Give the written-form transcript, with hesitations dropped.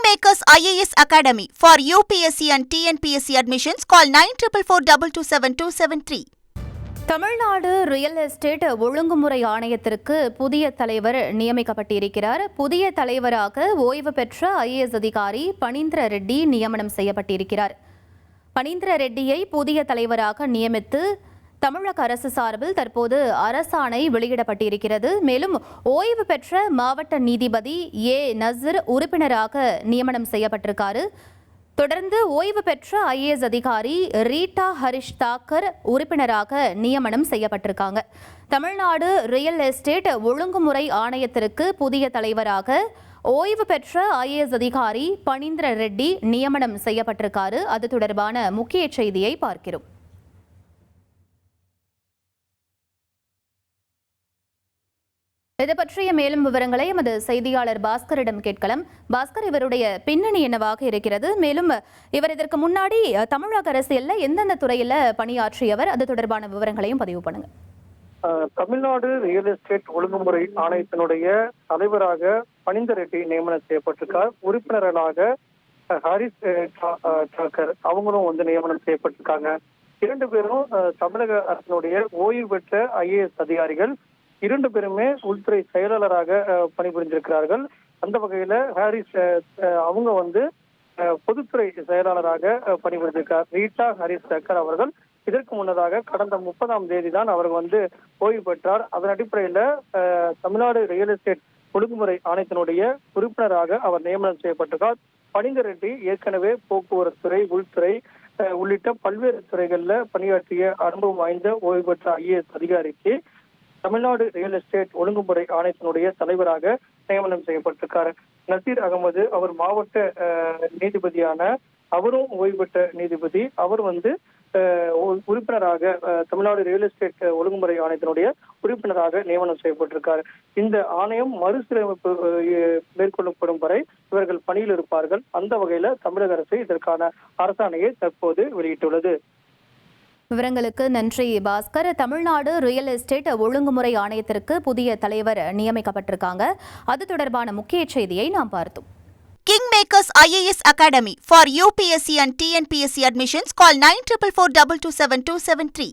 Kingmakers IAS Academy for UPSC and TNPSC admissions. Call 9444227273. Tamil Nadu real estate ஒழுங்குமுறை ஆணையத்திற்கு புதிய தலைவர் நியமிக்கப்பட்டிருக்கிறார். புதிய தலைவராக ஓய்வு பெற்ற IAS அதிகாரி பனீந்திர ரெட்டி நியமனம் செய்யப்பட்டிருக்கிறார். பனீந்திர ரெட்டியை புதிய தலைவராக நியமித்து தமிழக அரசு சார்பில் தற்போது அரசாணை வெளியிடப்பட்டிருக்கிறது. மேலும் ஓய்வு பெற்ற மாவட்ட நீதிபதி A. நசீர் உறுப்பினராக நியமனம் செய்யப்பட்டிருக்காரு. தொடர்ந்து ஓய்வு பெற்ற IAS அதிகாரி ரீட்டா ஹரிஷ் தாக்கர் உறுப்பினராக நியமனம் செய்யப்பட்டிருக்காங்க. தமிழ்நாடு ரியல் எஸ்டேட் ஒழுங்குமுறை ஆணையத்திற்கு புதிய தலைவராக ஓய்வு பெற்ற IAS அதிகாரி பனீந்திர ரெட்டி நியமனம் செய்யப்பட்டிருக்காரு. அது தொடர்பான முக்கிய செய்தியை பார்க்கிறோம். இது பற்றிய மேலும் விவரங்களை எமது செய்தியாளர் பாஸ்கரிடம் கேட்கலாம். பாஸ்கர், இவருடைய பின்னணி என்னவாக இருக்கிறது? மேலும் இவர் இதற்கு முன்னாடி தமிழக அரசியல்ல எந்தெந்த துறையில பணியாற்றியவர், அது தொடர்பான விவரங்களையும் பதிவு பண்ணுங்க. தமிழ்நாடு ரியல் எஸ்டேட் ஒழுங்குமுறை ஆணையத்தினுடைய தலைவராக பனீந்திர ரெட்டி நியமனம் செய்யப்பட்டிருக்கார். உறுப்பினர்களாக ஹரிஷ் தாக்கர் அவங்களும் நியமனம் செய்யப்பட்டிருக்காங்க. இரண்டு பேரும் தமிழக அரசினுடைய ஓய்வு பெற்ற IAS அதிகாரிகள். இரண்டு பேருமே உள்துறை செயலாளராக பணிபுரிந்திருக்கிறார்கள். அந்த வகையில ஹாரிஸ் அவங்க பொதுத்துறை செயலாளராக பணிபுரிந்திருக்கிறார். ரீட்டா ஹரிஷ் தாக்கர் அவர்கள் இதற்கு முன்னதாக கடந்த 30ஆம் தேதி தான் அவர் ஓய்வு பெற்றார். அதன் அடிப்படையில தமிழ்நாடு ரியல் எஸ்டேட் ஒழுங்குமுறை ஆணையத்தினுடைய உறுப்பினராக அவர் நியமனம் செய்யப்பட்டிருக்கார். பனீந்திர ரெட்டி ஏற்கனவே போக்குவரத்து துறை, உள்துறை உள்ளிட்ட பல்வேறு துறைகள்ல பணியாற்றிய அனுபவம் வாய்ந்த ஓய்வு பெற்ற IAS அதிகாரிக்கு தமிழ்நாடு ரியல் எஸ்டேட் ஒழுங்குமுறை ஆணையத்தினுடைய தலைவராக நியமனம் செய்யப்பட்டிருக்காரு. நசீர் அகமது அவர் மாவட்ட நீதிபதியான அவரும் ஓய்வு பெற்ற நீதிபதி. அவர் உறுப்பினராக தமிழ்நாடு ரியல் எஸ்டேட் ஒழுங்குமுறை ஆணையத்தினுடைய உறுப்பினராக நியமனம் செய்யப்பட்டிருக்காரு. இந்த ஆணையம் மறுசீரமைப்பு மேற்கொள்ளப்படும் வரை இவர்கள் பணியில் இருப்பார்கள். அந்த வகையில தமிழக அரசு இதற்கான அரசாணையை தற்போது வெளியிட்டுள்ளது. விவரங்களுக்கு நன்றி பாஸ்கர். தமிழ்நாடு ரியல் எஸ்டேட் ஒழுங்குமுறை ஆணையத்திற்கு புதிய தலைவர் நியமிக்கப்பட்டிருக்காங்க. அது தொடர்பான முக்கிய செய்தியை நாம் பார்த்தோம். Kingmakers IAS Academy for UPSC and TNPSC admissions. Call 9444227273.